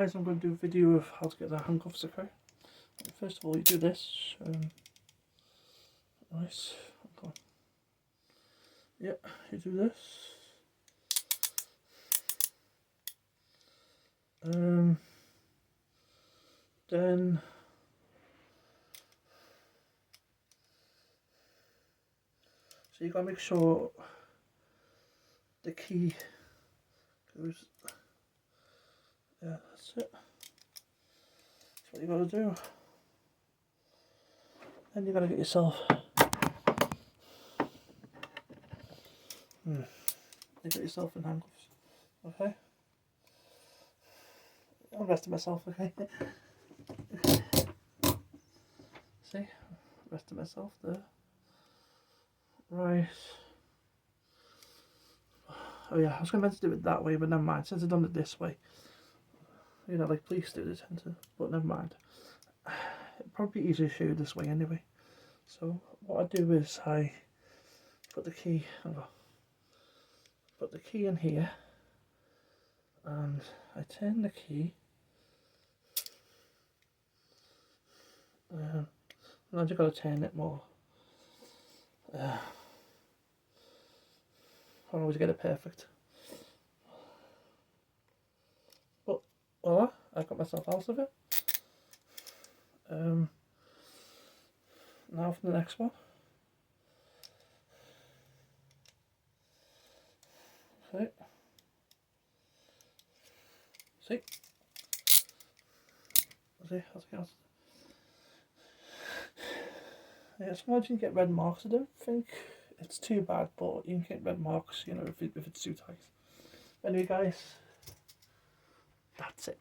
Guys, I'm going to do a video of how to get the handcuffs, okay? First of all, you do this. Nice. Okay. Yeah, you do this. Then so you gotta make sure the key goes. Yeah, that's it. That's what you gotta do. Then you gotta get yourself. You get yourself in handcuffs. Okay. I'm resting myself. Okay. See, resting myself there. Right. Oh yeah, I was going to do it that way, but never mind. Since I've done it this way, you know, like police do, they tend to. But never mind. It'd probably be easier to show you this way anyway. So what I do is I put the key. Put the key in here, and I turn the key. Now you've got to turn it more. I don't always get it perfect. But voila, I got myself out of it. Now for the next one. Okay. See? How's it going? Yeah, sometimes you can get red marks. I don't think it's too bad, but you can get red marks, you know, if it's too tight. Anyway, guys, that's it.